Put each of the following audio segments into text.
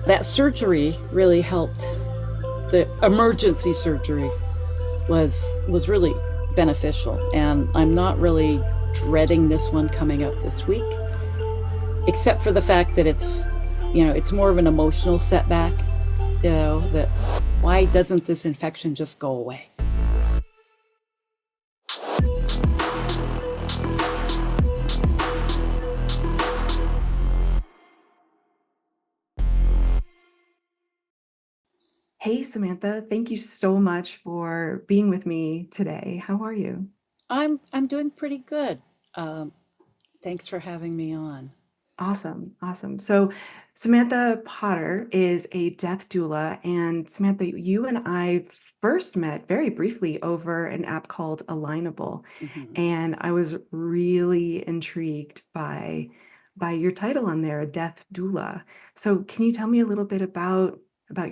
that surgery really helped. The emergency surgery was really beneficial, and I'm not really dreading this one coming up this week, except for the fact that it's more of an emotional setback. That why doesn't this infection just go away? Hey, Samantha, thank you so much for being with me today. How are you? I'm doing pretty good. Um, Thanks for having me on. Awesome, awesome. So, Samantha Potter is a death doula, and Samantha, you and I first met very briefly over an app called Alignable, Mhm. and I was really intrigued by your title on there, a death doula. So, can you tell me a little bit about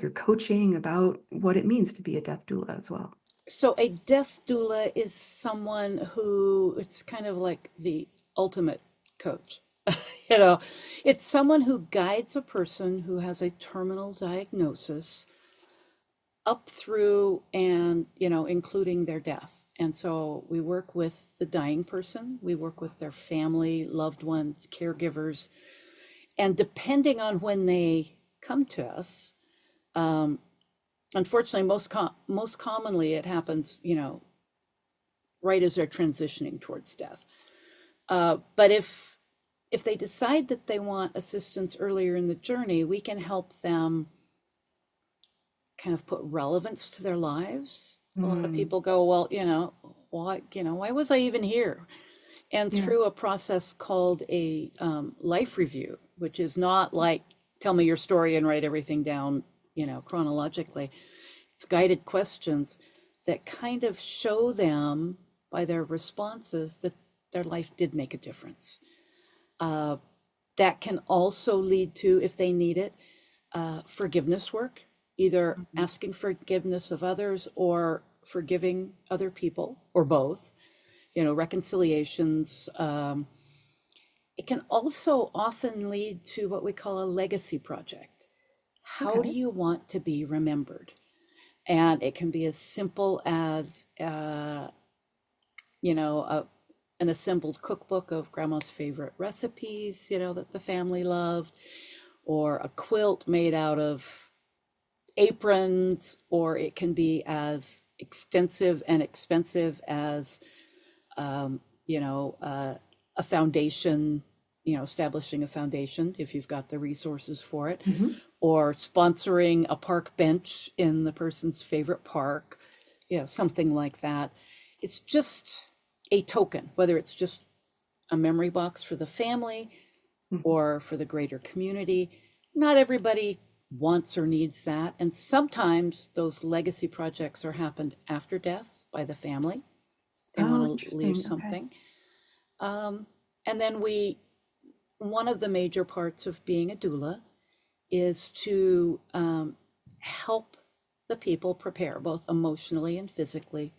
your coaching, about what it means to be a death doula as well? So a death doula is someone who it's kind of like the ultimate coach. You know, it's someone who guides a person who has a terminal diagnosis up through and, including their death. And so we work with the dying person, we work with their family, loved ones, caregivers, and depending on when they come to us, um, unfortunately, most commonly it happens, right as they're transitioning towards death. But if they decide that they want assistance earlier in the journey, we can help them kind of put relevance to their lives. A lot of Mm, people go, well, why was I even here? And yeah. through a process called a life review, which is not like tell me your story and write everything down, chronologically. It's guided questions that kind of show them by their responses that their life did make a difference. Uh, that can also lead to, if they need it, forgiveness work, either Mhm. asking forgiveness of others or forgiving other people, or both, reconciliations. It can also often lead to what we call a legacy project. How do Okay. you want to be remembered? And it can be as simple as, you know, a, an assembled cookbook of grandma's favorite recipes, that the family loved, or a quilt made out of aprons, or it can be as extensive and expensive as, um, you know, uh, a foundation, establishing a foundation if you've got the resources for it, Hmm. or sponsoring a park bench in the person's favorite park, something like that. It's just a token, whether it's just a memory box for the family Hmm. or for the greater community. Not everybody wants or needs that. And sometimes those legacy projects are happened after death by the family. They want Oh, to leave interesting. Okay. something. Um, and then one of the major parts of being a doula is to help the people prepare both emotionally and physically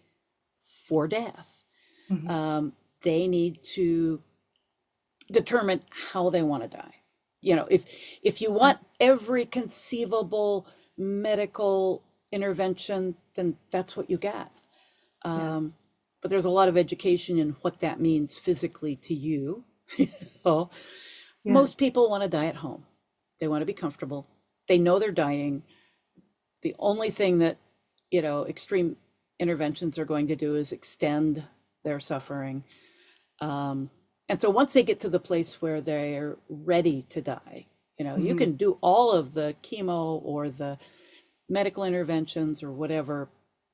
for death. Hmm. They need to determine how they want to die. If you Yeah. want every conceivable medical intervention, then that's what you got. Yeah. But there's a lot of education in what that means physically to you. So Yeah. most people want to die at home. They want to be comfortable. They know they're dying. The only thing that, extreme interventions are going to do is extend their suffering. And so once they get to the place where they're ready to die, you Hmm. can do all of the chemo or the medical interventions or whatever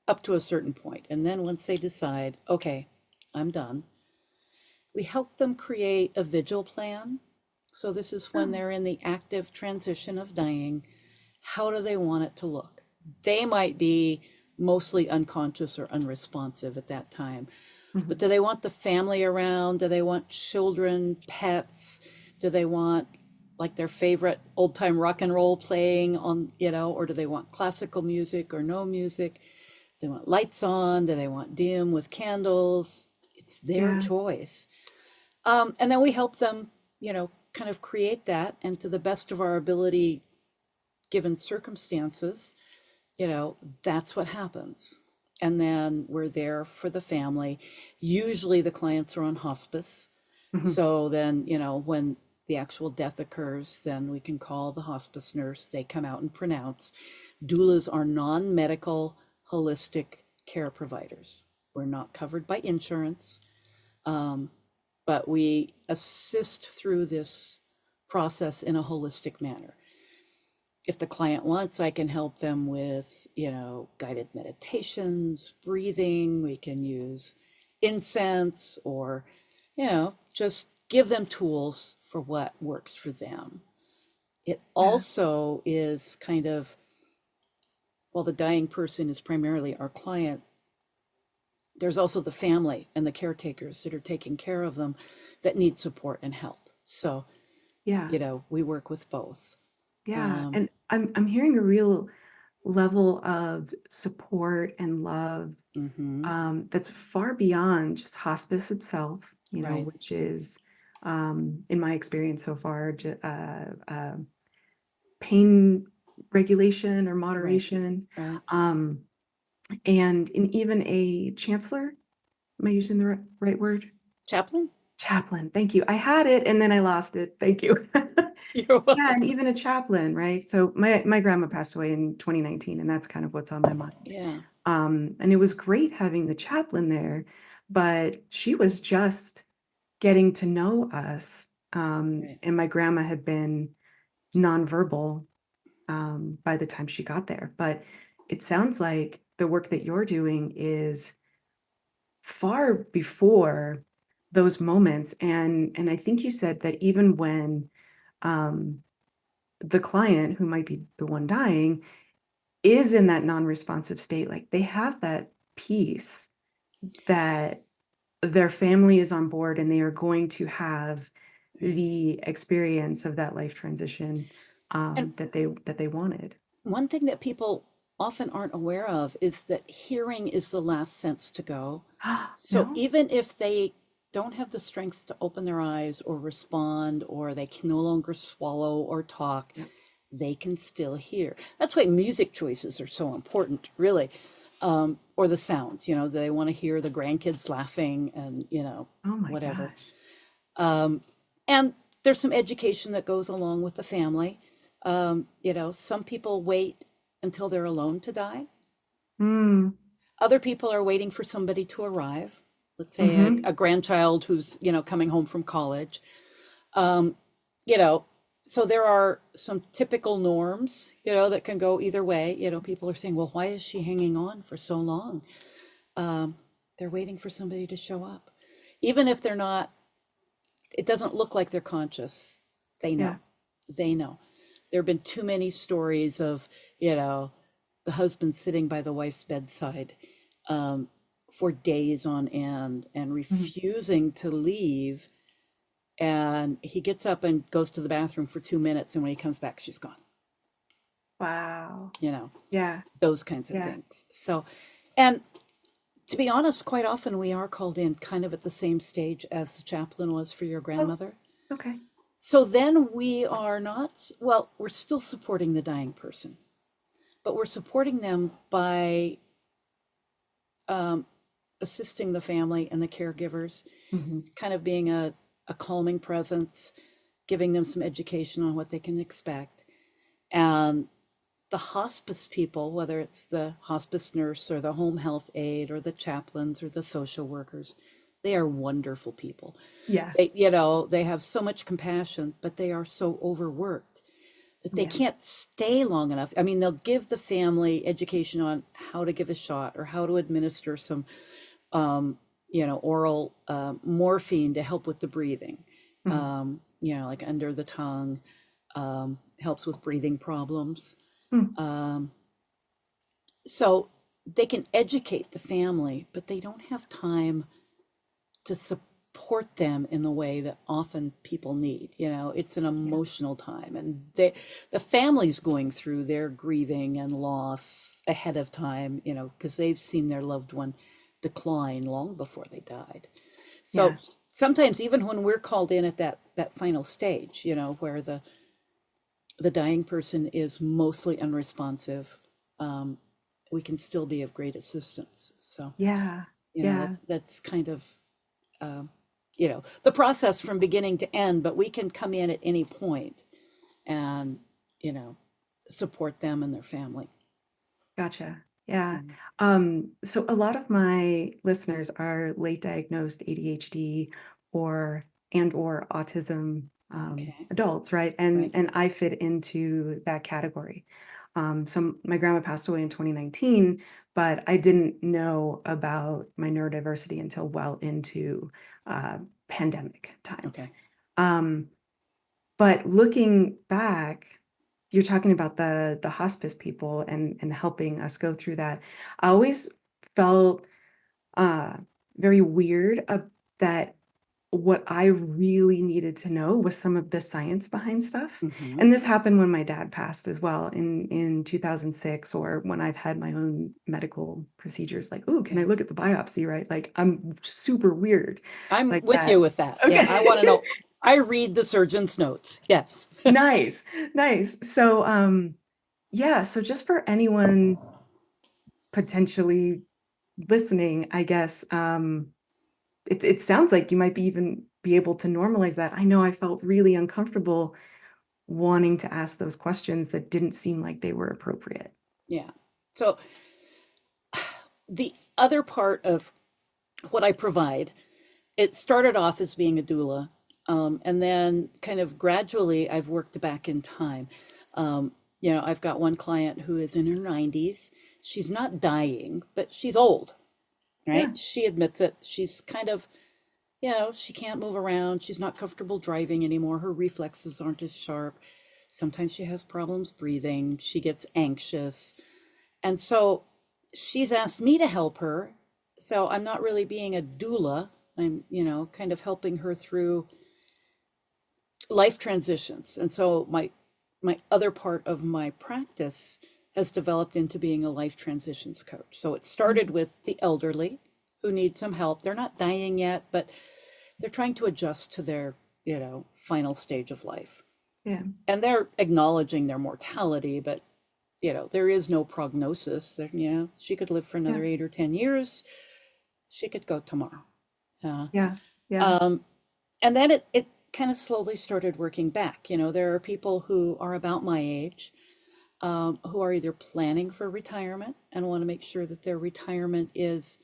up to a certain point. And then once they decide, okay, I'm done, we help them create a vigil plan. So this is when Oh, they're in the active transition of dying. How do they want it to look? They might be mostly unconscious or unresponsive at that time. But hmm. do they want the family around? Do they want children, pets? Do they want like their favorite old time rock and roll playing on, or do they want classical music or no music? They want lights on? Do they want dim with candles? It's their Yeah. choice. And then we help them, kind of create that and to the best of our ability given circumstances, that's what happens. And then we're there for the family. Usually the clients are on hospice. Mhm. So then, when the actual death occurs, then we can call the hospice nurse. They come out and pronounce. Doulas are non-medical holistic care providers. We're not covered by insurance, but we assist through this process in a holistic manner. If the client wants, I can help them with, guided meditations, breathing. We can use incense or, just give them tools for what works for them. It Yeah. also is kind of, while the dying person is primarily our client, there's also the family and the caretakers that are taking care of them that need support and help. So, Yeah. we work with both. Yeah. Um, And I'm hearing a real level of support and love mhm, that's far beyond just hospice itself, right, which is, in my experience so far, pain regulation or right, moderation. right. Um, and in even a chancellor, am I using the right word? Chaplain? Chaplain. Thank you. I had it and then I lost it. Thank you. You're Yeah, and welcome. even a chaplain, right? So my grandma passed away in 2019, and that's kind of what's on my mind. Yeah, And it was great having the chaplain there, but she was just getting to know us. right. And my grandma had been nonverbal by the time she got there. But it sounds like the work that you're doing is far before those moments. And I think you said that even when um, the client, who might be the one dying, is in that non-responsive state, like they have that peace that their family is on board and they are going to have Right. the experience of that life transition And that they wanted. one thing that people often aren't aware of is that hearing is the last sense to go. So No? even if they don't have the strength to open their eyes or respond, or they can no longer swallow or talk, Yeah. they can still hear. That's why music choices are so important, really. Or the sounds, they want to hear the grandkids laughing and, Oh my whatever. gosh. And there's some education that goes along with the family. Some people wait until they're alone to die. Mm. Other people are waiting for somebody to arrive. Let's say a Mhm. grandchild who's, coming home from college. You know, so there are some typical norms, that can go either way. People are saying, well, why is she hanging on for so long? They're waiting for somebody to show up. Even if they're not, it doesn't look like they're conscious. They Yeah. know. They know. There have been too many stories of, you know, the husband sitting by the wife's bedside for days on end and Mhm. refusing to leave. And he gets up and goes to the bathroom for 2 minutes. And when he comes back, she's gone, Wow. you know, Yeah. those kinds of Yeah. things. So, and to be honest, quite often we are called in kind of at the same stage as the chaplain was for your Oh, grandmother. okay. So then we are not, well, we're still supporting the dying person, but we're supporting them by assisting the family and the caregivers, Mhm. kind of being a calming presence, giving them some education on what they can expect. And the hospice people, whether it's the hospice nurse or the home health aide or the chaplains or the social workers, they are wonderful people. Yeah. They have so much compassion, but they are so overworked that they Yeah. can't stay long enough. I mean, they'll give the family education on how to give a shot or how to administer some, oral morphine to help with the breathing, Mhm. like under the tongue, helps with breathing problems. Mm. So they can educate the family, but they don't have time to support them in the way that often people need. It's an Yeah. emotional time, and the family's going through their grieving and loss ahead of time, because they've seen their loved one decline long before they died. So Yeah. sometimes even when we're called in at that final stage, where the dying person is mostly unresponsive, um, we can still be of great assistance. So, Yeah. you know, Yeah. that's kind of, um, the process from beginning to end, but we can come in at any point and, you know, support them and their family. Gotcha. Yeah. Mm. So a lot of my listeners are late diagnosed ADHD or autism Okay, adults, right? And right. and I fit into that category. So my grandma passed away in 2019, but I didn't know about my neurodiversity until well into uh, pandemic times. Okay. Um, but looking back, you're talking about the hospice people and helping us go through that. I always felt uh very weird that what I really needed to know was some of the science behind stuff. Hmm. And this happened when my dad passed as well in 2006, or when I've had my own medical procedures like, "Ooh, can I Okay. look at the biopsy?" Right? Like I'm super weird I'm like with that. you with that. Yeah, I want to Okay. know. I read the surgeon's notes. Yes. Nice. Nice. So yeah, so just for anyone potentially listening, I guess, it sounds like you might be even be able to normalize that. I know I felt really uncomfortable wanting to ask those questions that didn't seem like they were appropriate. Yeah. So the other part of what I provide, it started off as being a doula. And then kind of gradually I've worked back in time. I've got one client who is in her 90s. She's not dying, but she's old, Yeah. right? She admits it. She's kind of, she can't move around. She's not comfortable driving anymore. Her reflexes aren't as sharp. Sometimes she has problems breathing. She gets anxious. And so she's asked me to help her. So I'm not really being a doula. I'm, kind of helping her through life transitions. And so my other part of my practice has developed into being a life transitions coach. So it started Mm. with the elderly who need some help. They're not dying yet, but they're trying to adjust to their, final stage of life. Yeah. And they're acknowledging their mortality, but there is no prognosis. There, she could live for Yeah. another 8 or 10 years. She could go tomorrow. Uh, Yeah. Yeah. um, and then it kind of slowly started working back. There are people who are about my age, who are either planning for retirement and want to make sure that their retirement is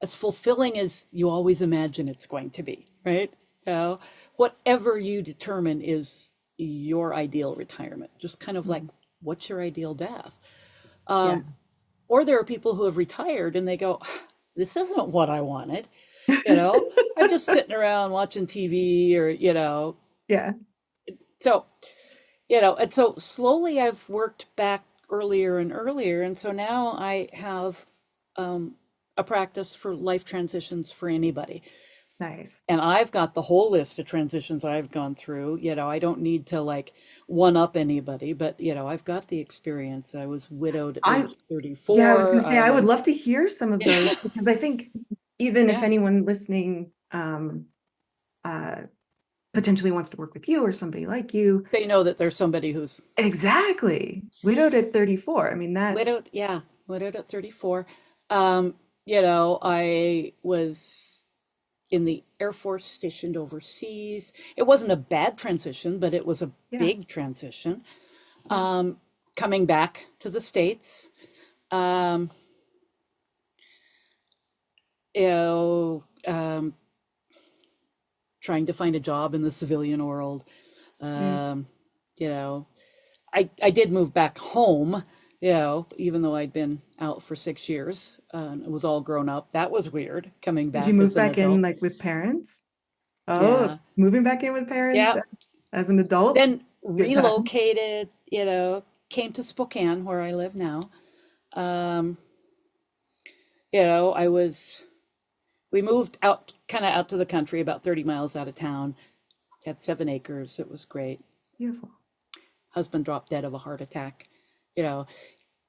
as fulfilling as you always imagine it's going to be, right? Whatever you determine is your ideal retirement, just kind of like Mm. what's your ideal death? Yeah. Or there are people who have retired and they go, this isn't what I wanted. You know, I'm just sitting around watching TV or, Yeah. so, and so slowly I've worked back earlier and earlier. And so now I have um, a practice for life transitions for anybody. Nice. And I've got the whole list of transitions I've gone through. I don't need to like one up anybody, but I've got the experience. I was widowed at I age Yeah, I was 34. gonna say I I would was, love to hear some of those yeah, because I think even if yeah, anyone listening uh potentially wants to work with you or somebody like you. they know that there's somebody who's Exactly. Widowed at 34. I mean, that's widowed. Yeah, widowed at 34. I was in the Air Force stationed overseas. It wasn't a bad transition, but it was a yeah, big transition. yeah, Coming back to the States, um, you know, um, trying to find a job in the civilian world. mm, Um, you know, I did move back home, even though I'd been out for 6 years. It was all grown up. That was weird coming Did you back move as an back in, adult. like, with parents? Oh, Yeah. moving back in with parents Yeah. as an adult? Then Good time. relocated, came to Spokane where I live now. Um, I was, we moved out, kind of out to the country, about 30 miles out of town. Had 7 acres. It was great. Beautiful. Husband dropped dead of a heart attack. You know,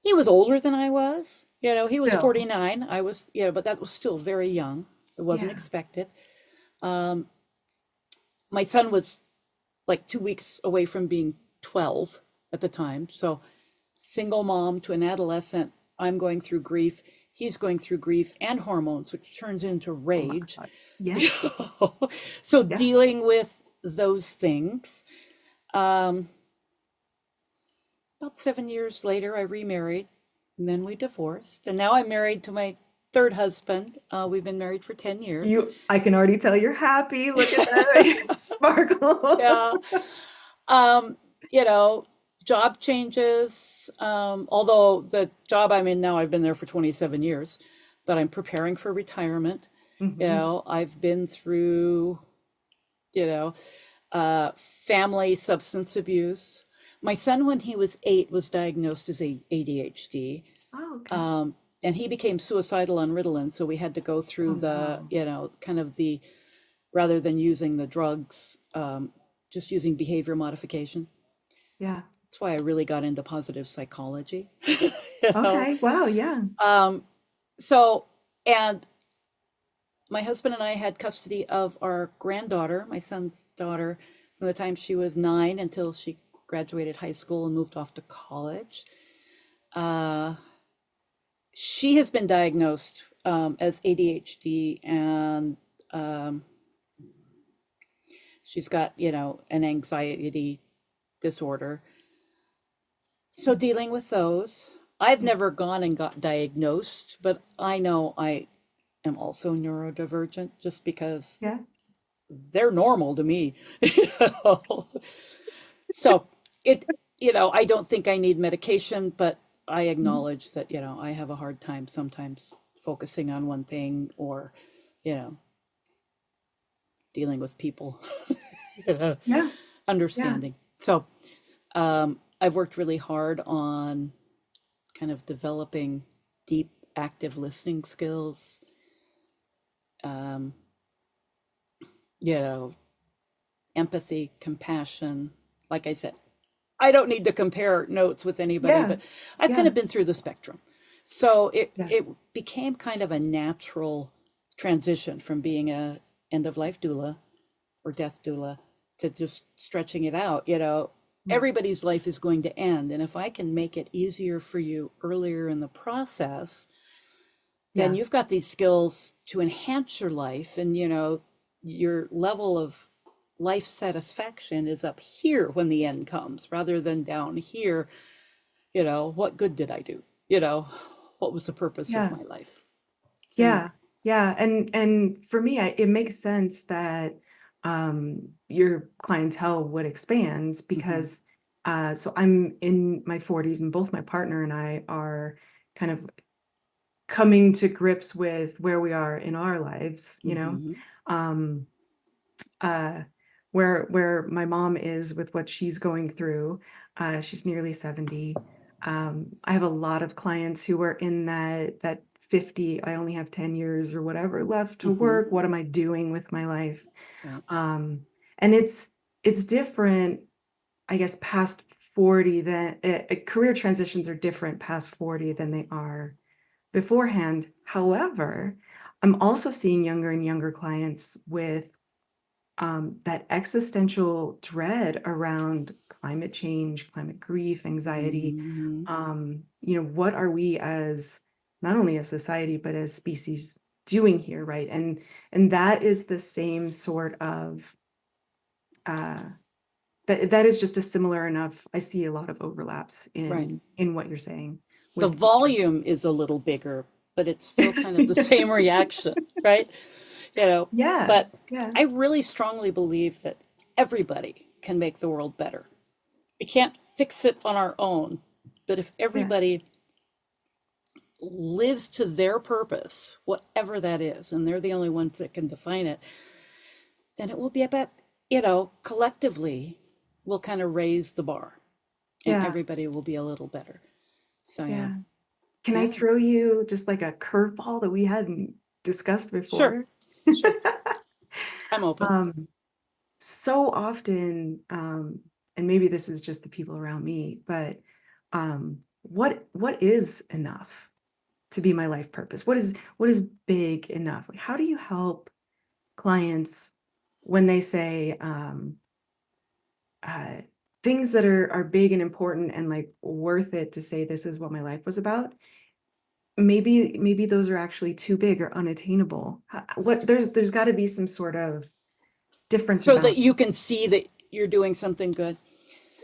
he was older than I was. He was Still, 49. I was, but that was still very young. It wasn't yeah, expected. My son was like 2 weeks away from being 12 at the time. So, single mom to an adolescent, I'm going through grief. He's going through grief and hormones, which turns into Oh my rage. God. Yes. So, Yeah. dealing with those things. Um, about 7 years later, I remarried, and then we divorced. And now I'm married to my third husband. We've been married for 10 years. I can already tell you're happy. Look at that. Sparkle. Yeah. Um, you know, job changes. Although the job I'm in now, I've been there for 27 years, but I'm preparing for retirement. Hmm. I've been through, you know, family substance abuse. My son, when he was 8, was diagnosed as ADHD. Oh, okay. Um, and he became suicidal on Ritalin. So we had to go through Oh, the, wow. kind of the, rather than using the drugs, just using behavior modification. Yeah. That's why I really got into positive psychology. you know? Okay. Wow. Yeah. Um, so, and my husband and I had custody of our granddaughter, my son's daughter, from the time she was 9 until she graduated high school and moved off to college. Uh, she has been diagnosed as ADHD, and um, she's got, an anxiety disorder. So dealing with those, I've Yeah. never gone and got diagnosed, but I know I am also neurodivergent just because Yeah. they're normal to me. you know? So it, I don't think I need medication, but I Mhm. acknowledge that, I have a hard time sometimes focusing on one thing or, you know, dealing with people, you know, Yeah. Yeah. understanding. So I've worked really hard on kind of developing deep, active listening skills, um, you know, empathy, compassion. Like I said, I don't need to compare notes with anybody, Yeah. but I've kind Yeah. of been through the spectrum. So it, Yeah. it became kind of a natural transition from being a end of life doula or death doula to just stretching it out. Yeah. Everybody's life is going to end. And if I can make it easier for you earlier in the process, then Yeah. you've got these skills to enhance your life. And, your level of life satisfaction is up here when the end comes rather than down here. What good did I do? What was the purpose of Yeah. my life? So, yeah. Yeah. Yeah. And for me, it makes sense that your clientele would expand Hmm. because so I'm in my 40s and both my partner and I are kind of coming to grips with where we are in our lives, Hmm. um, uh, where my mom is with what she's going through. She's nearly 70. I have a lot of clients who are in that 50, I only have 10 years or whatever left to Hmm. work. What am I doing with my life? Right. Um, and it's different, I guess, past 40 than career transitions are different past 40 than they are beforehand. However, I'm also seeing younger and younger clients with that existential dread around climate change, climate grief, anxiety. Hmm. What are we as not only a society but as species doing here, right? And that is the same sort of uh, that is just a similar enough. I see a lot of overlaps Right. in what you're saying The with grief. volume is a little bigger, but it's still kind of the same reaction, right? You know, Yeah, but yeah, I really strongly believe that everybody can make the world better. We can't fix it on our own, but if yeah, everybody lives to their purpose, whatever that is, and they're the only ones that can define it, then it will be about, collectively, we'll kind of raise the bar and yeah, everybody will be a little better. So, yeah. yeah. Can I Yeah. throw you just like a curveball that we hadn't discussed Sure. before? Sure. I'm open. um, so often, and maybe this is just the people around me, but what is enough to be my life purpose? What is big enough? Like, how do you help clients when they say, things that are big and important and like worth it to say this is what my life was about, maybe those are actually too big or unattainable. What there's got to be some sort of difference or So that balance. you can see that you're doing something good.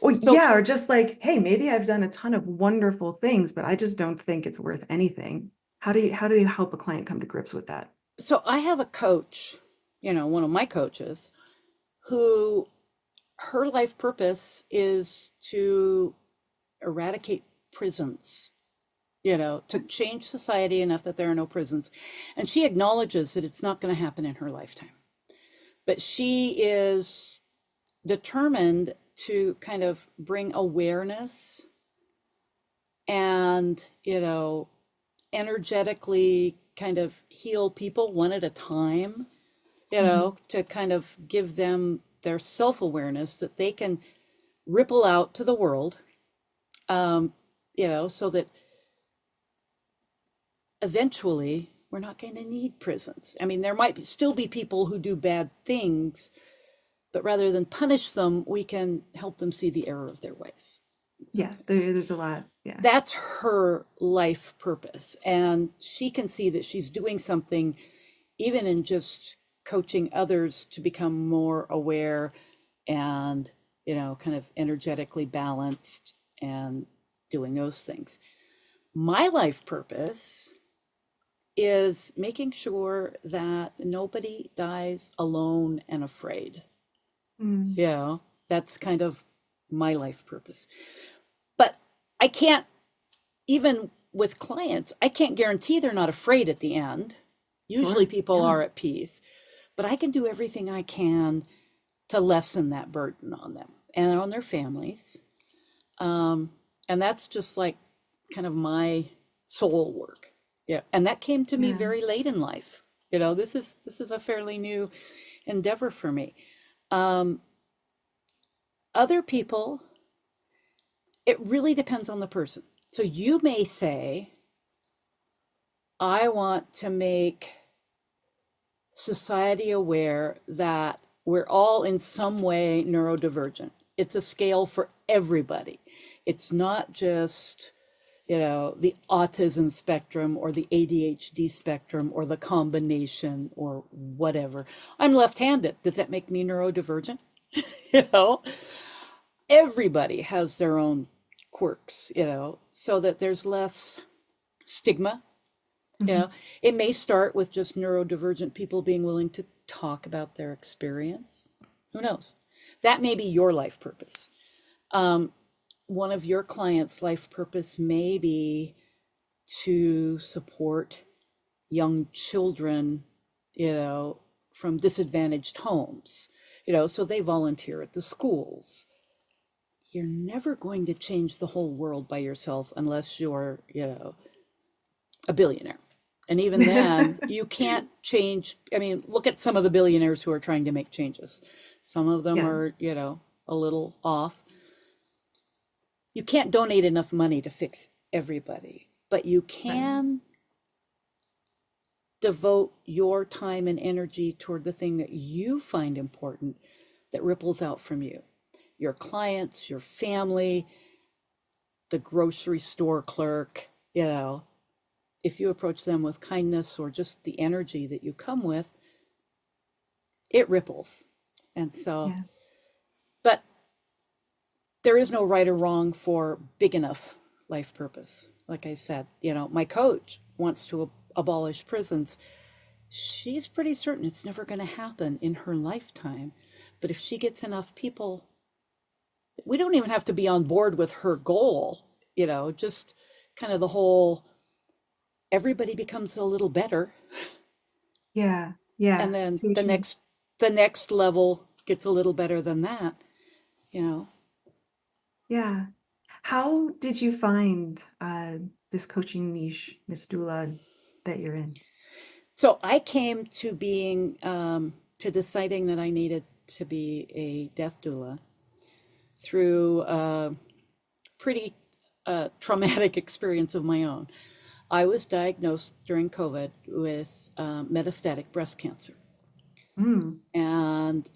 Or So, yeah, or just like, hey, maybe I've done a ton of wonderful things, but I just don't think it's worth anything. How do you help a client come to grips with that? so I have a coach, one of my coaches, who her life purpose is to eradicate prisons, to change society enough that there are no prisons. And she acknowledges that it's not going to happen in her lifetime. But she is determined to kind of bring awareness and, energetically kind of heal people one at a time, Mhm. to kind of give them their self awareness that they can ripple out to the world, so that eventually we're not going to need prisons. I mean, there might still be people who do bad things, but rather than punish them, we can help them see the error of their ways. So Yeah, there's a lot. Yeah. that's her life purpose. And she can see that she's doing something, even in just coaching others to become more aware and, kind of energetically balanced and doing those things. My life purpose is making sure that nobody dies alone and afraid. Mm. Yeah, that's kind of my life purpose. But I can't, even with clients, I can't guarantee they're not afraid at the end. Usually Sure. people Yeah. are at peace, but I can do everything I can to lessen that burden on them and on their families. Um, and that's just like kind of my soul work. Yeah. And that came to me Yeah. very late in life. This is a fairly new endeavor for me. Um, Other people, it really depends on the person. So you may say, I want to make society aware that we're all in some way neurodivergent. It's a scale for everybody. It's not just, the autism spectrum or the ADHD spectrum or the combination or whatever. I'm left handed. Does that make me neurodivergent? You know, everybody has their own quirks, so that there's less stigma. You Mhm. know, it may start with just neurodivergent people being willing to talk about their experience. Who knows? That may be your life purpose. One of your clients' life purpose may be to support young children, from disadvantaged homes, so they volunteer at the schools. You're never going to change the whole world by yourself unless you're, a billionaire. And even then, you can't change. I mean, look at some of the billionaires who are trying to make changes. Some of them Yeah. are, a little off. You can't donate enough money to fix everybody, but you Right. can devote your time and energy toward the thing that you find important that ripples out from you. Your clients, your family, the grocery store clerk, if you approach them with kindness or just the energy that you come with, it ripples. And so, Yeah. but there is no right or wrong for big enough life purpose. Like I said, my coach wants to abolish prisons. She's pretty certain it's never going to happen in her lifetime. But if she gets enough people, we don't even have to be on board with her goal, just kind of the whole everybody becomes a little better. Yeah. And Yeah. I then see what you mean. the next level gets a little better than that, you know. Yeah. How did you find this coaching niche, Miss Doula, that you're in? So I came to being to deciding that I needed to be a death doula through a pretty traumatic experience of my own. I was diagnosed during COVID with metastatic breast cancer, Mm. and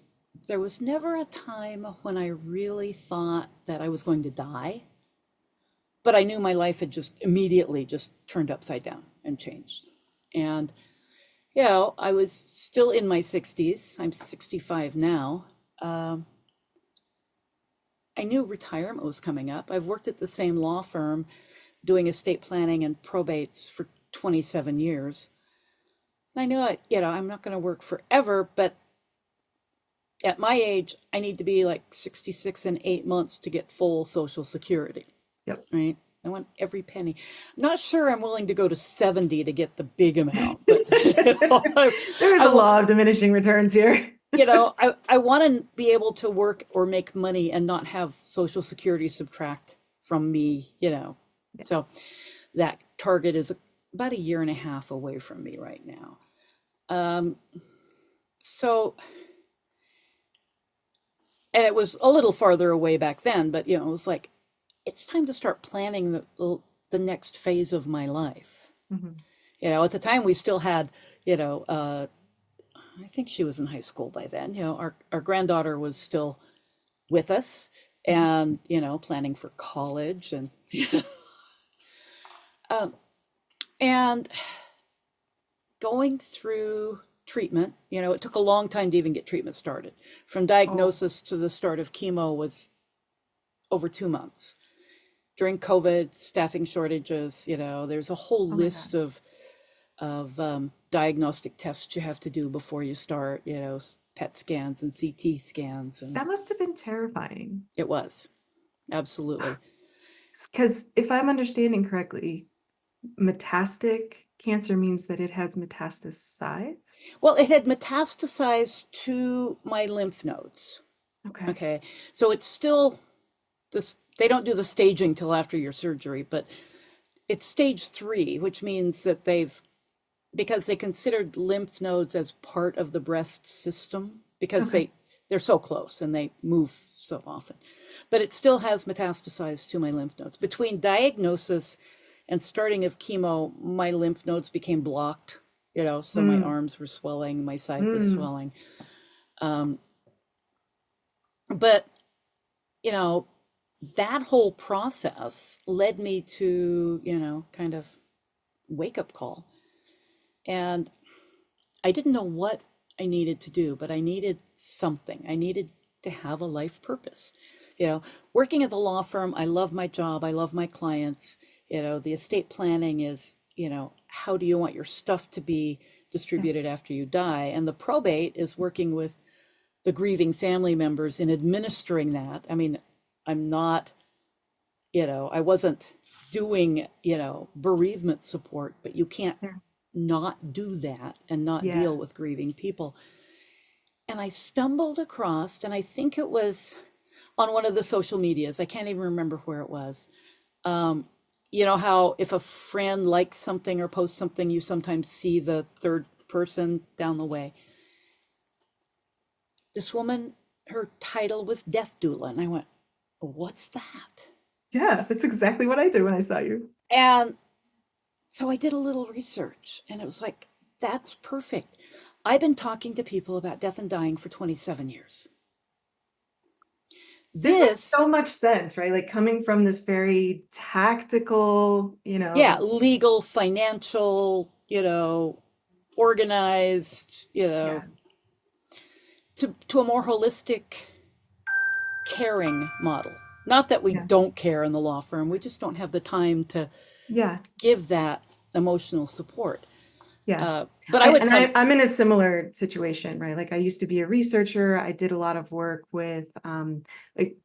there was never a time when I really thought that I was going to die, but I knew my life had just immediately just turned upside down and changed. And, I was still in my 60s. I'm 65 now. Um, I knew retirement was coming up. I've worked at the same law firm doing estate planning and probates for 27 years. And I knew I'm not going to work forever, but at my age, I need to be like 66 and 8 months to get full Social Security, Yep. right? I want every penny. I'm not sure I'm willing to go to 70 to get the big amount, but There's I, a wa- law of diminishing returns here. I want to be able to work or make money and not have Social Security subtract from me. Yeah. So that target is about a year and a half away from me right now. So, and it was a little farther away back then, but it was like, it's time to start planning the next phase of my life. Mhm. At the time we still had, I think she was in high school by then. Our granddaughter was still with us Mhm. and, planning for college and going through treatment. It took a long time to even get treatment started. From Oh, diagnosis to the start of chemo was over 2 months. During COVID, staffing shortages, there's a whole oh my list God. of diagnostic tests you have to do before you start, PET scans and CT scans, and That must have been terrifying. it was absolutely. Because if I'm understanding correctly, metastatic cancer means that it has metastasized. Well, it had metastasized to my lymph nodes. Okay. Okay, so it's still this. They don't do the staging till after your surgery, but it's stage 3, which means that because they considered lymph nodes as part of the breast system because Okay. they're so close and they move so often. But it still has metastasized to my lymph nodes. Between diagnosis and starting of chemo, my lymph nodes became blocked, so my Mm, arms were swelling, my side was mm, swelling. But, you know, that whole process led me to, kind of wake up call. And I didn't know what I needed to do, but I needed something. I needed to have a life purpose. Working at the law firm, I love my job, I love my clients. The estate planning is, how do you want your stuff to be yeah. distributed after you die? And the probate is working with the grieving family members in administering that. I mean, I'm not, I wasn't doing, bereavement support, but you can't Yeah. not do that and not Yeah. deal with grieving people. And I stumbled across, and I think it was on one of the social medias, I can't even remember where it was. You know how if a friend likes something or posts something, you sometimes see the third person down the way. This woman, her title was Death Doula. And I went, what's that? Yeah. That's exactly what I did when I saw you. And so I did a little research and it was like, that's perfect. I've been talking to people about death and dying for 27 years. This makes so This, much sense, right? Like coming from this very tactical, yeah, legal, financial, organized, yeah, to a more holistic caring model. Not that we yeah, don't care in the law firm, we just don't have the time to yeah, give that emotional support. yeah. But I would And come, I'm in a similar situation, right? Like I used to be a researcher. I did a lot of work with like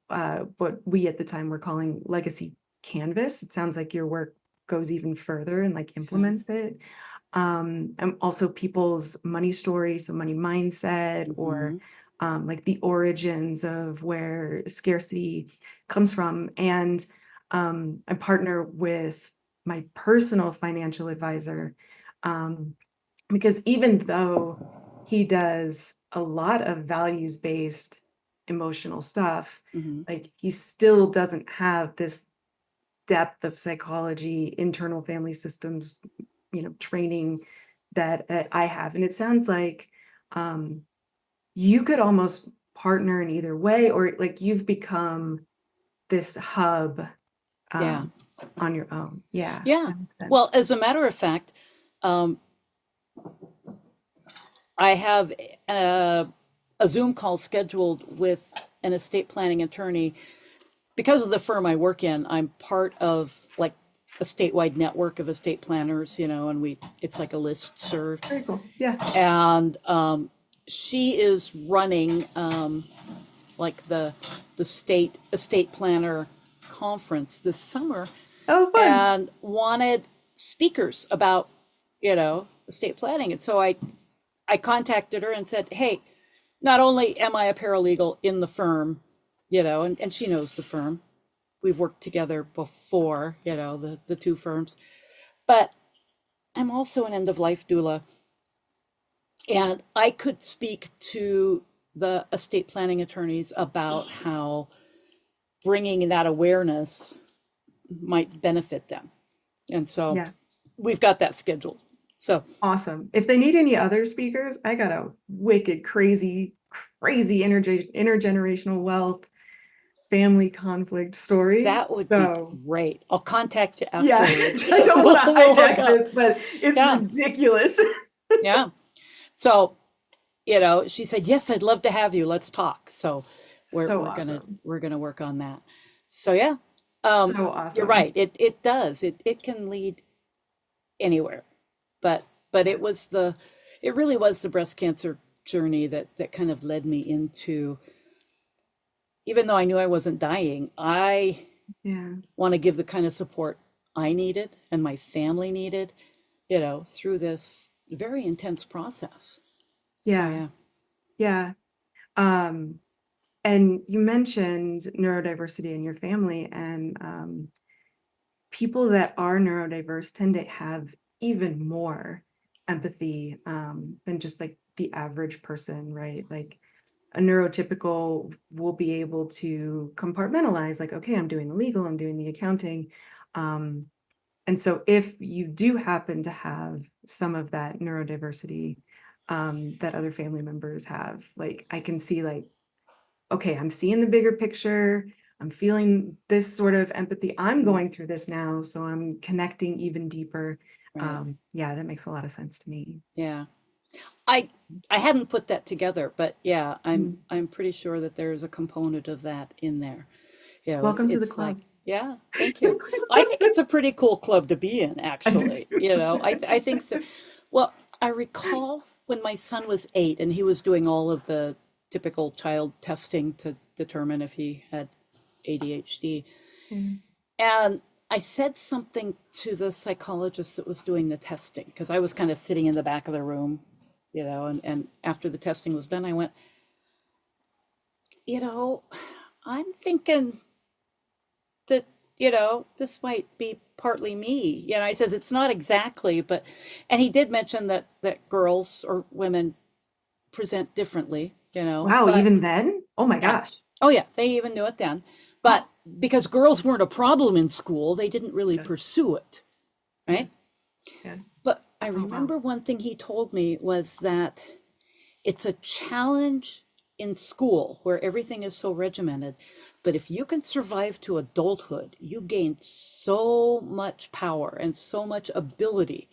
what we at the time were calling legacy canvas. It sounds like your work goes even further and like yeah, implements it. And also people's money stories, so money mindset, or hmm like the origins of where scarcity comes from. And I partner with my personal financial advisor, um, because even though he does a lot of values-based emotional stuff, hmm like he still doesn't have this depth of psychology, internal family systems, training that I have. And it sounds like you could almost partner in either way, or like you've become this hub Yeah. um, on your own. Yeah, Yeah. that makes Well, sense. as a matter of fact, um, I have a, a Zoom call scheduled with an estate planning attorney. Because of the firm I work in, I'm part of like a statewide network of estate planners, and it's like a list serve. Very cool. Yeah. And she is running like the state estate planner conference this summer, Oh, fun. and wanted speakers about estate planning. And so I contacted her and said, hey, not only am I a paralegal in the firm, and she knows the firm, we've worked together before, the two firms, but I'm also an end of life doula, and I could speak to the estate planning attorneys about how bringing that awareness might benefit them. And so Yeah. we've got that scheduled. So Awesome. If they need any other speakers, I got a wicked, crazy, crazy intergenerational wealth family conflict story. that would be So great. I'll contact you yeah, afterwards. I don't want to We'll hook hijack up. this, but it's Yeah. ridiculous. Yeah. So, she said, yes, I'd love to have you. Let's talk. So we're, So we're gonna, awesome. we're gonna work on that. So yeah, So you're awesome. right. It does. It can lead anywhere, but it really was the breast cancer journey that kind of led me into, even though I knew I wasn't dying, I Yeah. want to give the kind of support I needed and my family needed, through this very intense process. So Yeah. yeah. Yeah. Um, and you mentioned neurodiversity in your family, and people that are neurodiverse tend to have even more empathy than just like the average person, right? Like a neurotypical will be able to compartmentalize, like, okay, I'm doing the legal, I'm doing the accounting. Um, and so if you do happen to have some of that neurodiversity that other family members have, like I can see like, okay, I'm seeing the bigger picture. I'm feeling this sort of empathy. I'm Mm, going through this now, so I'm connecting even deeper. right. Yeah, that makes a lot of sense to me. Yeah. I I hadn't put that together, but yeah, I'm Mm. I'm pretty sure that there's a component of that in there. It's Welcome to the it's like, club. yeah, thank you. I think it's a pretty cool club to be in, I do actually. too. I think that, well, I recall when my son was 8 and he was doing all of the typical child testing to determine if he had ADHD. Yeah. And I said something to the psychologist that was doing the testing, because I was kind of sitting in the back of the room, and after the testing was done, I went, you know, I'm thinking that, this might be partly me. I says it's not exactly, but, and he did mention that girls or women present differently, Wow, but even then? Oh my yeah. gosh. Oh yeah, they even knew it then. But because girls weren't a problem in school, they didn't really Yeah, pursue it, yeah, right? yeah. But I Oh wow. remember one thing he told me was that it's a challenge in school where everything is so regimented. But if you can survive to adulthood, you gain so much power and so much ability,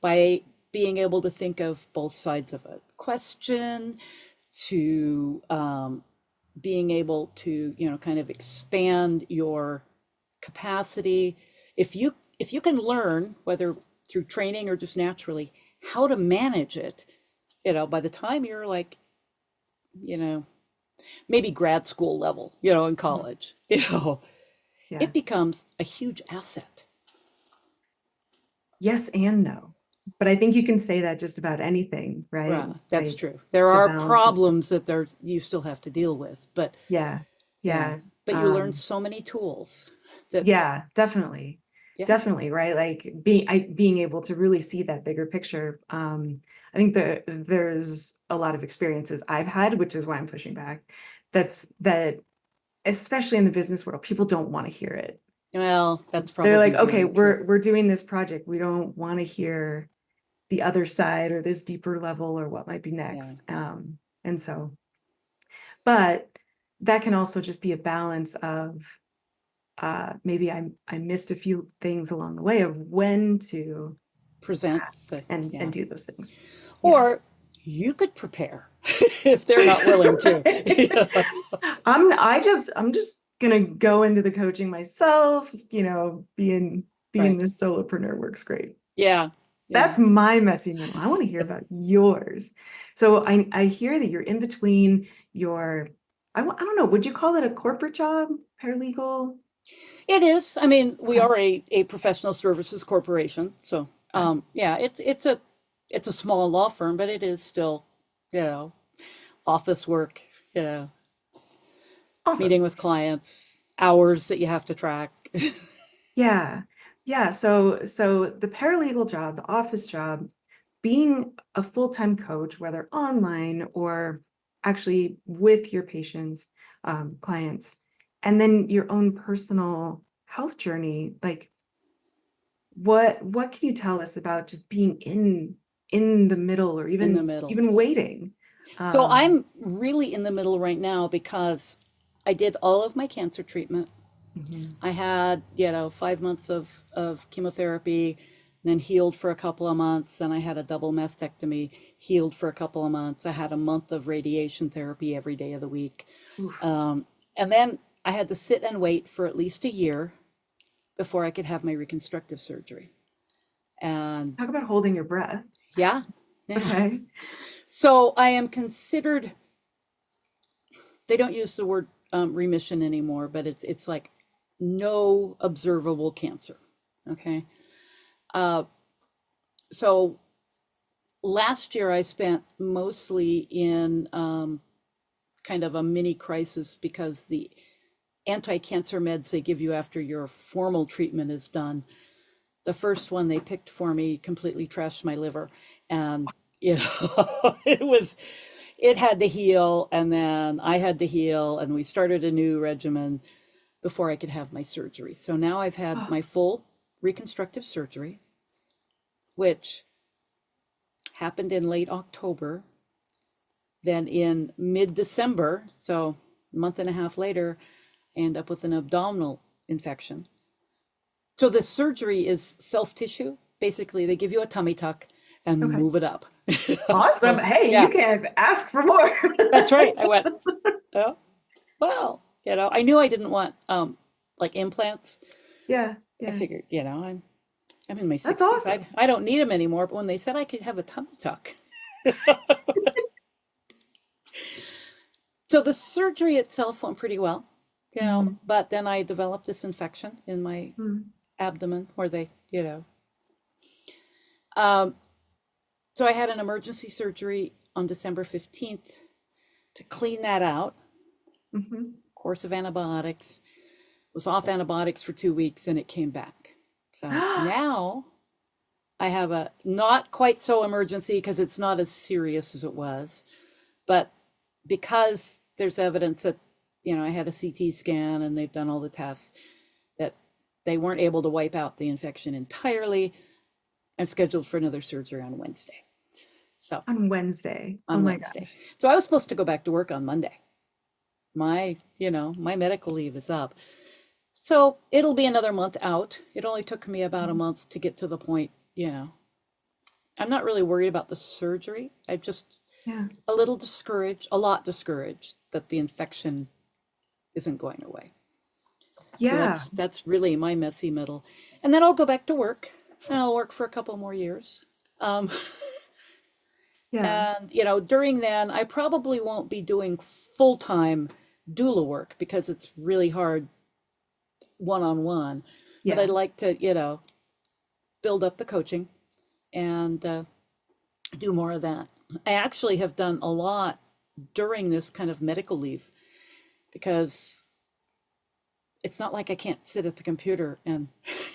by being able to think of both sides of a question, to being able to, kind of expand your capacity. If you can learn, whether through training or just naturally, how to manage it, by the time you're like, you know maybe grad school level, in Mhm. college, Yeah. it becomes a huge asset. Yes and no. But I think you can say that just about anything, right? Right, that's Like true. There the are balance is problems that you still have to deal with, but yeah. yeah, Yeah. but you learn Um so many tools that, Yeah, definitely. yeah. Definitely, right? Like being able to really see that bigger picture. I think that there's a lot of experiences I've had, which is why I'm pushing back. That especially in the business world, people don't want to hear it. Well, that's They're probably like, okay, very true. we're doing this project. We don't want to hear the other side or this deeper level or what might be Yeah. next. And so But that can also just be a balance of maybe I missed a few things along the way of when to Present ask the, and yeah. do those things. Yeah. Or you could prepare if they're not willing to. Yeah. I'm just gonna go into the coaching myself, being Right. this solopreneur works great. Yeah. Yeah. That's my messy middle. I want to hear about yours. So I hear that you're in between your I don't know, would you call it a corporate job, paralegal? It is. I mean, we Okay. are a professional services corporation, so Okay. yeah, it's a small law firm, but it is still, you know, office work, you know, Awesome. meeting with clients, hours that you have to track. Yeah. Yeah. So the paralegal job, the office job, being a full-time coach, whether online or actually with your patients, clients, and then your own personal health journey, like what can you tell us about just being in the middle or In the middle. even waiting? So Um, I'm really in the middle right now because I did all of my cancer treatment. mhm. I had, 5 months of chemotherapy, then healed for a couple of months. Then I had a double mastectomy, healed for a couple of months. I had a month of radiation therapy every day of the week. Oof. And then I had to sit and wait for at least a year before I could have my reconstructive surgery. And Talk about holding your breath. yeah, yeah. Okay. So I am considered, they don't use the word remission anymore, but it's like no observable cancer. Okay. So last year I spent mostly in kind of a mini crisis because the anti-cancer meds they give you after your formal treatment is done, the first one they picked for me completely trashed my liver, and it had to heal, and then I had to heal, and we started a new regimen before I could have my surgery. So now I've had Oh, my full reconstructive surgery, which happened in late October. Then in mid December, so a month and a half later, I end up with an abdominal infection. So the surgery is self tissue. Basically, they give you a tummy tuck and okay. move it up. Awesome. So, Hey, you yeah, can't ask for more. that's right. I went, oh, well, I knew I didn't want like implants. Yeah, I yeah. figured, I'm in my That's 60s. awesome. I don't need them anymore. But when they said I could have a tummy tuck, so the surgery itself went pretty well, Mhm, but then I developed this infection in my mhm. abdomen where um, so I had an emergency surgery on December 15th to clean that out. Mhm. Course of antibiotics, was off antibiotics for 2 weeks, and it came back. So now I have a not quite so emergency because it's not as serious as it was, but because there's evidence that, I had a CT scan and they've done all the tests that they weren't able to wipe out the infection entirely. I'm scheduled for another surgery on Wednesday. So On Wednesday. Oh on my Wednesday. gosh. So I was supposed to go back to work on Monday. My medical leave is up. So it'll be another month out. It only took me about a Mhm. month to get to the point. I'm not really worried about the surgery. I'm just Yeah. a little discouraged, a lot discouraged that the infection isn't going away. So Yeah. that's really my messy middle. And then I'll go back to work. And I'll work for a couple more years. Um, Yeah. and during then, I probably won't be doing full time doula work because it's really hard one on one. But I'd Yeah. like to, build up the coaching and do more of that. I actually have done a lot during this kind of medical leave because it's not like I can't sit at the computer and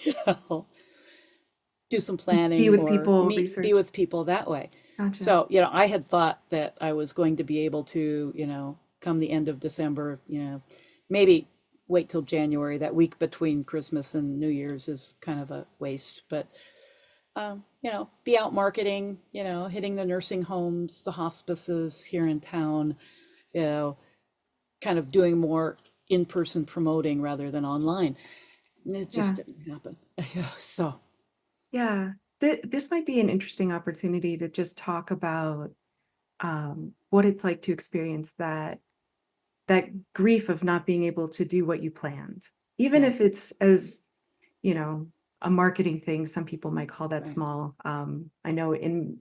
you know, do some Be planning with or people, be research. with people that way. Gotcha. So, I had thought that I was going to be able to, come the end of December, maybe wait till January. That week between Christmas and New Year's is kind of a waste, but be out marketing, hitting the nursing homes, the hospices here in town, you know, kind of doing more in-person promoting rather than online. And it just Yeah. didn't happen. So, Yeah. This might be an interesting opportunity to just talk about what it's like to experience that grief of not being able to do what you planned, even yeah, if it's as, you know, a marketing thing. Some people might call that right. small. I know in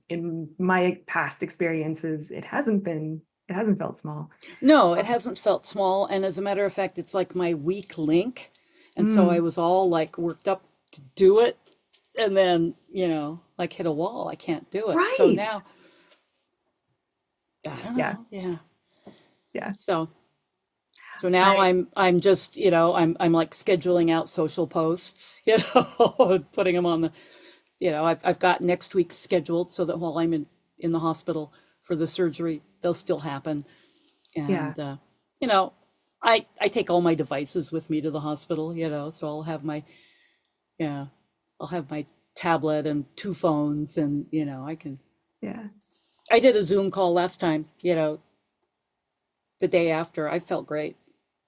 my past experiences, it hasn't felt small. No, it hasn't felt small. And as a matter of fact, it's like my weak link. And so I Mm, was all like worked up to do it. And then, like hit a wall. I can't do it. So right. now, I don't Yeah. know. Yeah. Yeah. So, so now I I'm just, I'm like scheduling out social posts, and putting them on the, I've got next week scheduled so that while I'm in the hospital for the surgery, they'll still happen. yeah. And you know I take all my devices with me to the hospital, so yeah I'll have my tablet and two phones, and Yeah. I did a Zoom call last time, the day after. I felt great.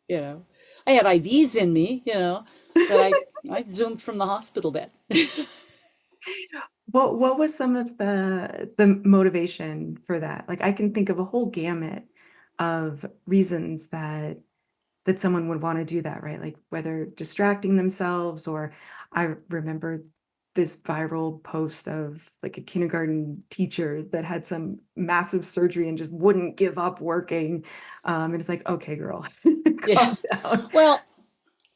you know I had IVs in me, but I zoomed from the hospital bed. What was some of the motivation for that? Like I can think of a whole gamut of reasons that someone would want to do that, right? Like whether distracting themselves, or I remember this viral post of like a kindergarten teacher that had some massive surgery and just wouldn't give up working. And it's like, okay, girl, Yeah. calm down. Well,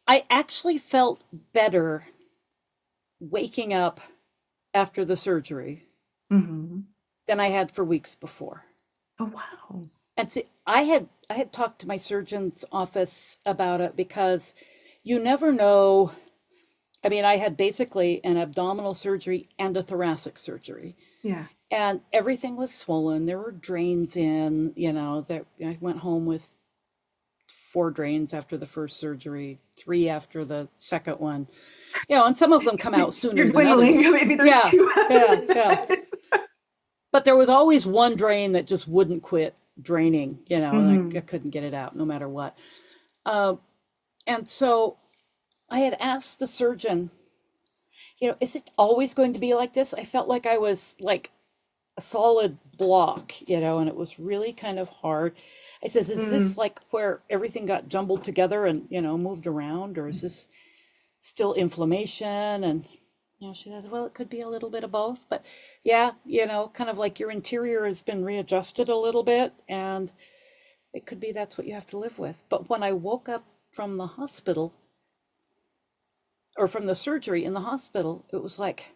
I actually felt better waking up after the surgery Hmm. than I had for weeks before. Oh, wow. And see, I had talked to my surgeon's office about it because you never know. I mean, I had basically an abdominal surgery and a thoracic surgery, Yeah. and everything was swollen. There were drains in, that I went home with four drains after the first surgery, three after the second one. And some of them come out You're sooner than dwindling. others. Maybe there's Yeah, two yeah, after yeah. that. But there was always one drain that just wouldn't quit draining, and I Hmm. couldn't get it out no matter what. Uh, and so I had asked the surgeon, is it always going to be like this? I felt like I was like a solid block, and it was really kind of hard. I says, is this Mm. like where everything got jumbled together and, moved around, or is this still inflammation? And, she said, well, it could be a little bit of both, but yeah, kind of like your interior has been readjusted a little bit, and it could be that's what you have to live with. But when I woke up from the hospital, or from the surgery in the hospital, it was like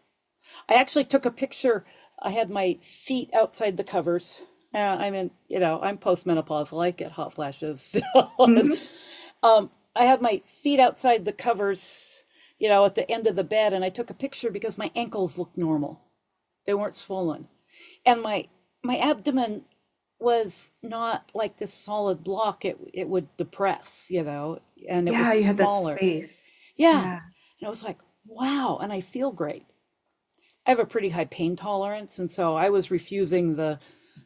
I actually took a picture. I had my feet outside the covers. I'm postmenopausal. I get hot flashes still. And, Mhm. I had my feet outside the covers, at the end of the bed, and I took a picture because my ankles looked normal. They weren't swollen, and my abdomen was not like this solid block. It would depress, and it was Yeah, you had that smaller. space. Yeah, Yeah. and I was like, wow, and I feel great. I have a pretty high pain tolerance, and so I was refusing the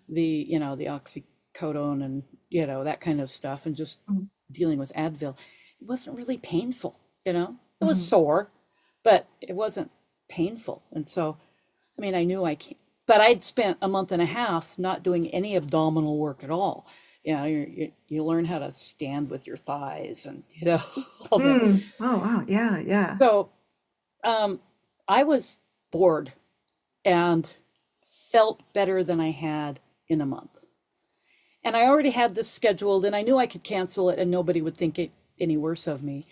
oxycodone and that kind of stuff, and just Mhm. dealing with Advil. It wasn't really painful. It was Mhm. sore, but it wasn't painful. And so, I mean, I knew I can't. But I'd spent a month and a half not doing any abdominal work at all. You learn how to stand with your thighs, and all that. Mm. Oh, wow. Yeah, yeah. So um, I was bored and felt better than I had in a month. And I already had this scheduled, and I knew I could cancel it and nobody would think it any worse of me.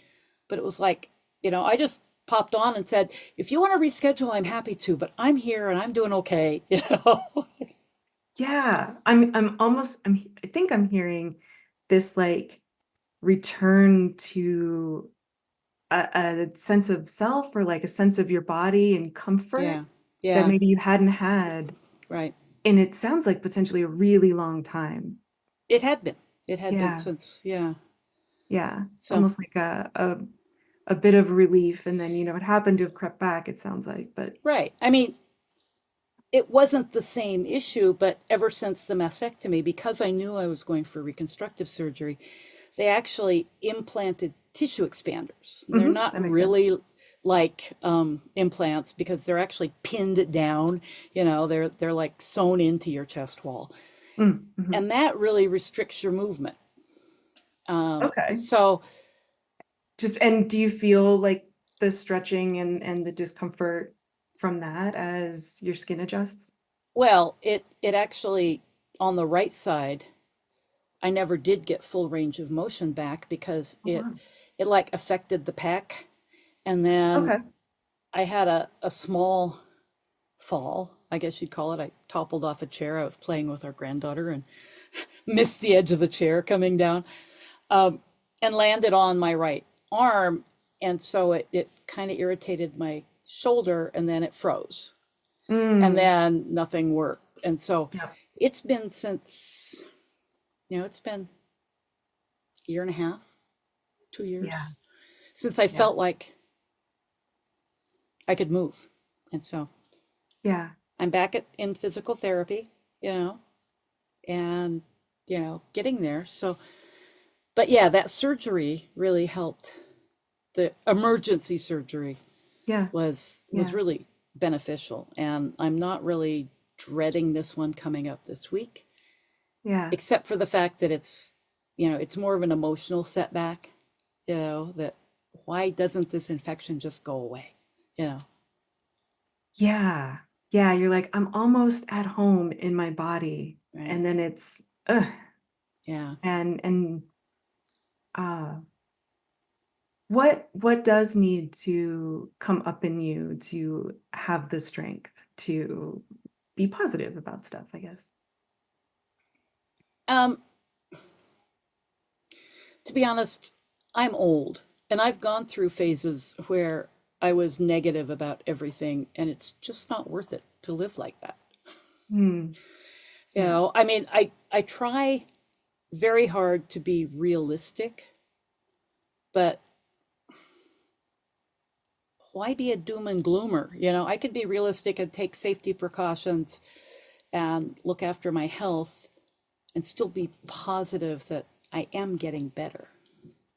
But it was like, I just popped on and said, if you want to reschedule, I'm happy to, but I'm here and I'm doing okay. Yeah. I think I'm hearing this like return to a sense of self, or like a sense of your body and comfort Yeah. that Yeah. maybe you hadn't had. Right. And it sounds like potentially a really long time. It had been. It had been Yeah. since, yeah. Yeah. So, Almost like a bit of relief. And then, it happened to have crept back, it sounds like. But right. I mean, it wasn't the same issue, but ever since the mastectomy, because I knew I was going for reconstructive surgery, they actually implanted tissue expanders. They're not That makes sense. really like implants because they're actually pinned down. They're like sewn into your chest wall, Mm-hmm. and that really restricts your movement. Okay. So, Just and do you feel like the stretching and the discomfort from that as your skin adjusts? well, it actually on the right side, I never did get full range of motion back because Oh, it wow. it like affected the pec, and then Okay. I had a small fall, I guess you'd call it. I toppled off a chair. I was playing with our granddaughter and missed the edge of the chair coming down, and landed on my right arm. And so it kind of irritated my shoulder, and then it froze. And Mm. then nothing worked. And so Yep. it's been since, it's been a year and a half, two Yeah. years since I Yeah. felt like I could move. And so Yeah. I'm back in physical therapy, you know, and, getting there. So, but yeah, that surgery really helped. The emergency surgery Yeah. was Yeah. really beneficial. And I'm not really dreading this one coming up this week, Yeah. except for the fact that it's more of an emotional setback, that why doesn't this infection just go away? You know, Yeah. Yeah. You're like, I'm almost at home in my body. right? And then it's ugh. Yeah. And uh what does need to come up in you to have the strength to be positive about stuff, I guess? Um, to be honest, I'm old and I've gone through phases where I was negative about everything and it's just not worth it to live like that. Hmm. Yeah. I mean, I try very hard to be realistic, but why be a doom and gloomer? I could be realistic and take safety precautions and look after my health and still be positive that I am getting better.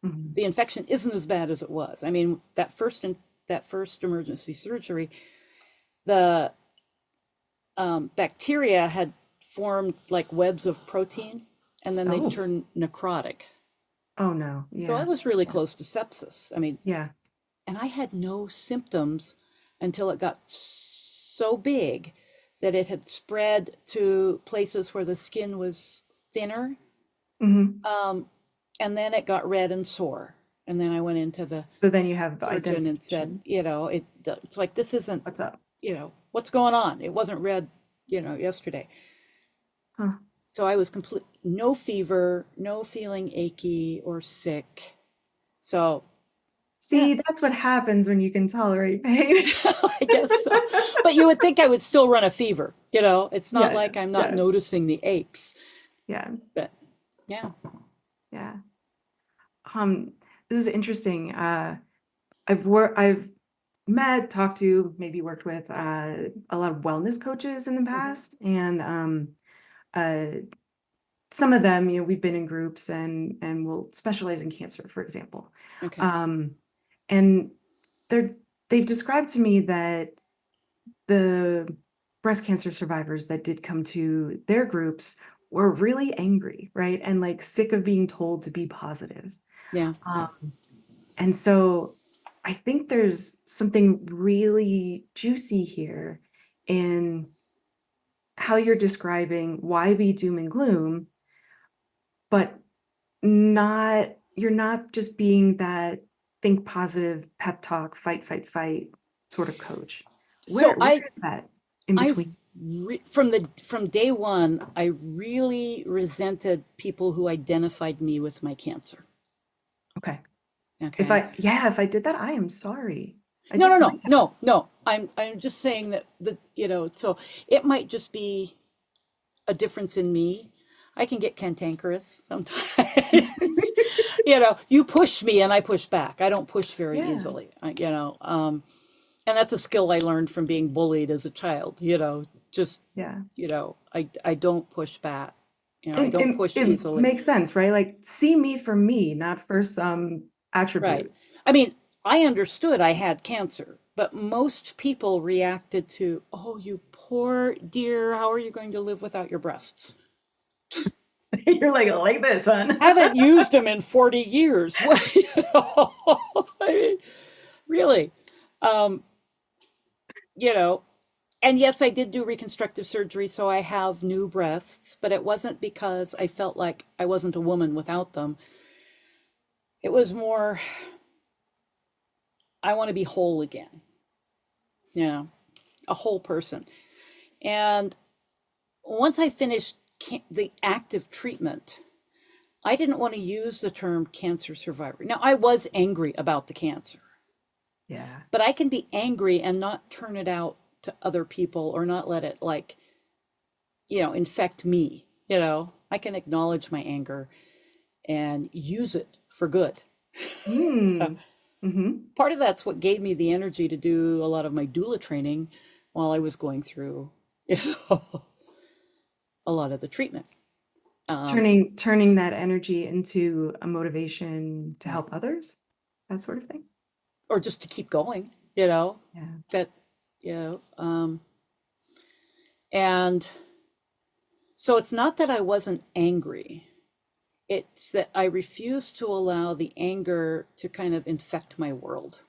Mhm. The infection isn't as bad as it was. I mean, that first emergency surgery, the bacteria had formed like webs of protein, and then they Oh. turned necrotic. Oh, no. So I Yeah. was really Yeah. close to sepsis. I mean, Yeah. and I had no symptoms until it got so big that it had spread to places where the skin was thinner. Mhm. And then it got red and sore. And then I went into the So then you have surgeon and said, identification. it's like, this isn't, What's up? what's going on? It wasn't red, yesterday. Huh. So I was complete, no fever, no feeling achy or sick. So yeah, See, that's what happens when you can tolerate pain. I guess so. But you would think I would still run a fever, It's not Yeah. like I'm not Yeah. noticing the aches. Yeah. But yeah. Yeah. Um, this is interesting. I've met, talked to, maybe worked with a lot of wellness coaches in the Hmm. past, and uh, some of them, we've been in groups and will specialize in cancer, for example. Okay. Um, and they're they've described to me that the breast cancer survivors that did come to their groups were really angry, right? And like sick of being told to be positive. Yeah. Um, and so I think there's something really juicy here in how you're describing why be doom and gloom, but you're not just being that think positive pep talk, fight, fight, fight sort of coach. So Where is that in I between? from day one, I really resented people who identified me with my cancer. Okay. Okay. If I did that, I am sorry. I No, no, just no, might have. no, no. I'm just saying that so it might just be a difference in me. I can get cantankerous sometimes. You push me and I push back. I don't push very Yeah. easily. And that's a skill I learned from being bullied as a child. Just Yeah. I don't push back I don't push It easily. makes sense, right? Like, see me for me, not for some Right. attribute. I mean, I understood I had cancer, but most people reacted to, oh, you poor dear, how are you going to live without your breasts? You're like this, son. Haven't used them in 40 years. What, I mean, really? Um, you know, and yes, I did do reconstructive surgery, so I have new breasts, but it wasn't because I felt like I wasn't a woman without them. It was more, I want to be whole again, you know, a whole person. And once I finished the active treatment, I didn't want to use the term cancer survivor. Now, I was angry about the cancer, Yeah. but I can be angry and not turn it out to other people or not let it, like, infect me. I can acknowledge my anger and use it for good. Mm. Hmm. Part of that's what gave me the energy to do a lot of my doula training while I was going through a lot of the treatment. Um, Turning that energy into a motivation to right. help others, that sort of thing. Or just to keep going, Yeah. that, you know, um, and so it's not that I wasn't angry. It's that I refused to allow the anger to kind of infect my world,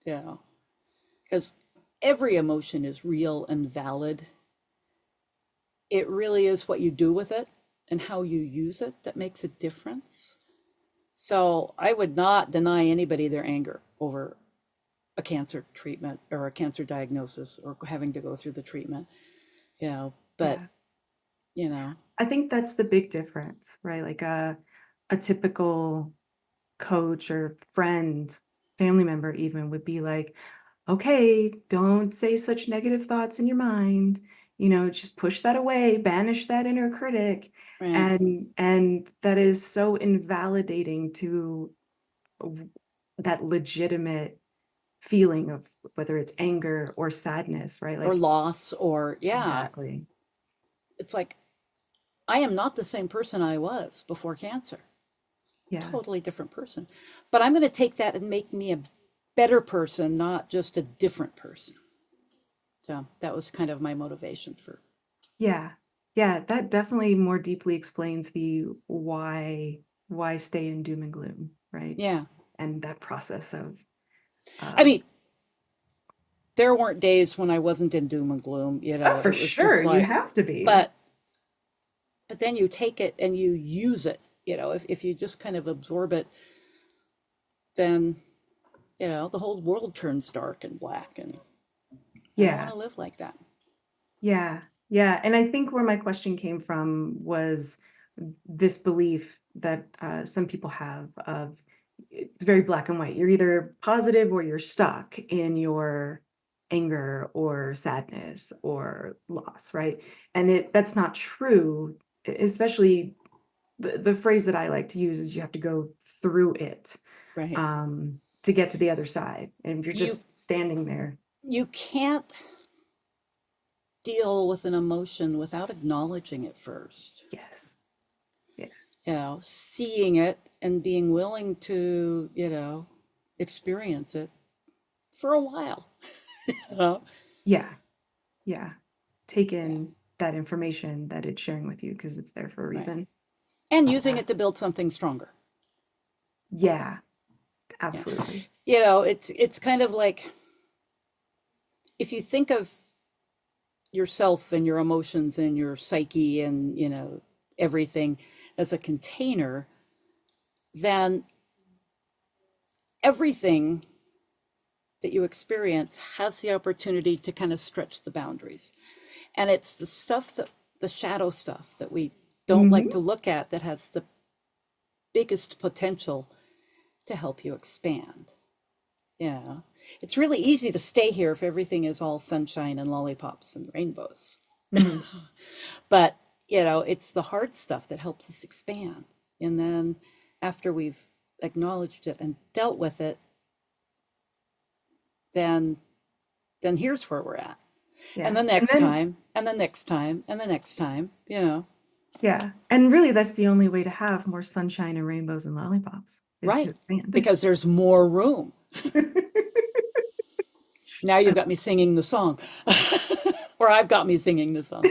because every emotion is real and valid. It really is what you do with it and how you use it that makes a difference. So I would not deny anybody their anger over a cancer treatment or a cancer diagnosis or having to go through the treatment, but, Yeah. you know, I think that's the big difference, right? Like a typical coach or friend, family member even would be like, okay, don't say such negative thoughts in your mind. Just push that away, banish that inner critic. right. And that is so invalidating to w- that legitimate feeling of whether it's anger or sadness, right? Or Like, loss, or, yeah, exactly. it's like, I am not the same person I was before cancer. Yeah. Totally different person. But I'm going to take that and make me a better person, not just a different person. So that was kind of my motivation for, Yeah. Yeah, that definitely more deeply explains the why stay in doom and gloom, right? yeah. And that process I of mean, there weren't days when I wasn't in doom and gloom, for it was sure, just you like, have to be. but, but then you take it and you use it, if you just kind of absorb it, then, the whole world turns dark and black. And I don't want Yeah. to live like that. Yeah. Yeah, and I think where my question came from was this belief that some people have of it's very black and white. You're either positive or you're stuck in your anger or sadness or loss, right? And that's not true, especially the phrase that I like to use is you have to go through it Right. to get to the other side. And if you're You just standing there, you can't deal with an emotion without acknowledging it first. yes. Yeah. Seeing it and being willing to, experience it for a while. You know? Yeah. Yeah. Take Yeah, in that information that it's sharing with you because it's there for a right. reason. And using Uh, it to build something stronger. yeah, Yeah. absolutely. It's kind of like, if you think of yourself and your emotions and your psyche and, everything as a container, then everything that you experience has the opportunity to kind of stretch the boundaries. And it's the shadow stuff that we don't like Hmm. to look at, that has the biggest potential to help you expand. Yeah. It's really easy to stay here if everything is all sunshine and lollipops and rainbows. Hmm. But, it's the hard stuff that helps us expand. And then after we've acknowledged it and dealt with it, then here's where we're at. And Yeah. the And next then time, and the next time, and the next time, Yeah. And really, that's the only way to have more sunshine and rainbows and lollipops is to Right. expand. Because there's more room. Now you've got me singing the song. Or I've got me singing the song.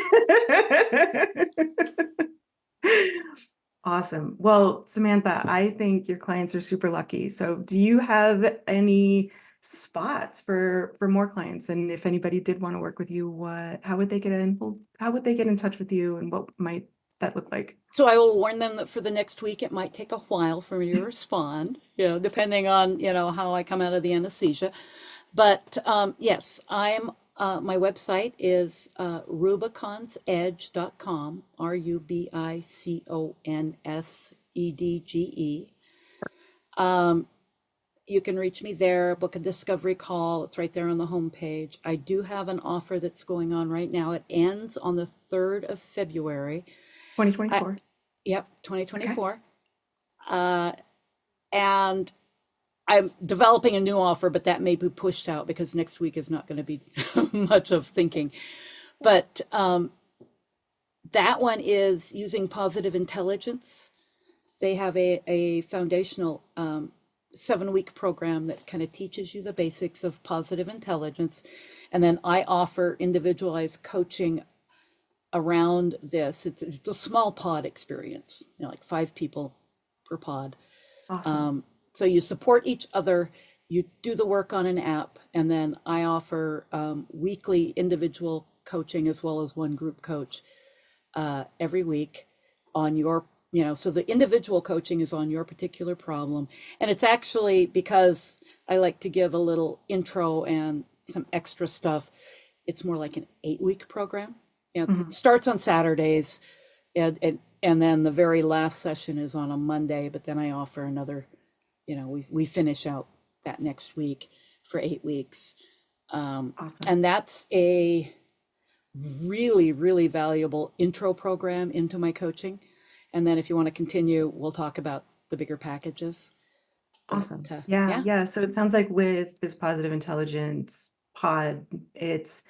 Awesome. Well, Samantha, I think your clients are super lucky. So, do you have any spots for more clients? And if anybody did want to work with you, how would they get in? How would they get in touch with you, and what might that look like? So I will warn them that for the next week, it might take a while for me to respond, depending on, how I come out of the anesthesia. But yes, my website is rubiconsedge.com, RUBICONSEDGE. You can reach me there, book a discovery call. It's right there on the homepage. I do have an offer that's going on right now. It ends on the 3rd of February. I, 2024. yep, Okay. 2024. And I'm developing a new offer, but that may be pushed out because next week is not going to be much of thinking. But that one is using positive intelligence. They have a foundational 7-week program that kind of teaches you the basics of positive intelligence. And then I offer individualized coaching around this. It's a small pod experience, like 5 people per pod. Awesome. So you support each other, you do the work on an app, and then I offer weekly individual coaching as well as one group coach every week on so the individual coaching is on your particular problem. And it's actually because I like to give a little intro and some extra stuff. It's more like an 8-week program. It Mhm. starts on Saturdays, and then the very last session is on a Monday, but then I offer another, we finish out that next week for 8 weeks. Awesome. And that's a really, really valuable intro program into my coaching. And then if you want to continue, we'll talk about the bigger packages. But Awesome. Yeah, yeah, yeah. So it sounds like with this positive intelligence pod, it's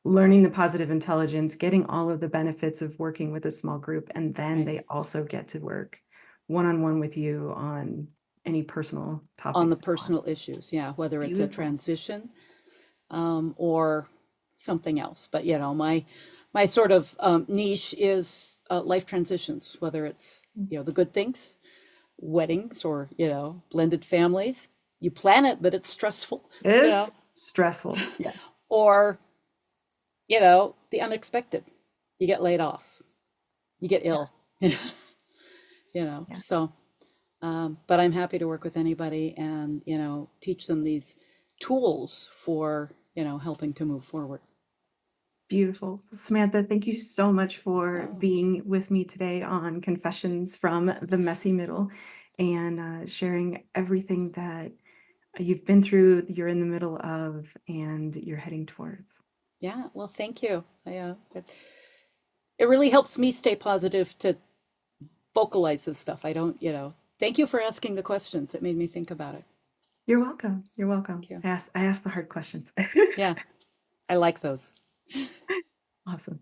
learning the positive intelligence, getting all of the benefits of working with a small group, and then right. they also get to work one-on-one with you on any personal On the topics they want. personal issues, yeah, whether it's a Beautiful. transition or something else. But my sort of niche is life transitions, whether it's the good things, weddings, or blended families. You plan it, but it's stressful, It you know, is stressful. Yes. or the unexpected. You get laid off, you get Yeah. ill, Yeah. So, but I'm happy to work with anybody and teach them these tools for helping to move forward. Beautiful. Samantha, thank you so much for Oh, being with me today on Confessions from the Messy Middle and sharing everything that you've been through, you're in the middle of, and you're heading towards. yeah. Well, thank you. It really helps me stay positive to vocalize this stuff. I don't, thank you for asking the questions. It made me think about it. You're welcome. You're welcome. Thank you. I asked the hard questions. Yeah, I like those. Awesome.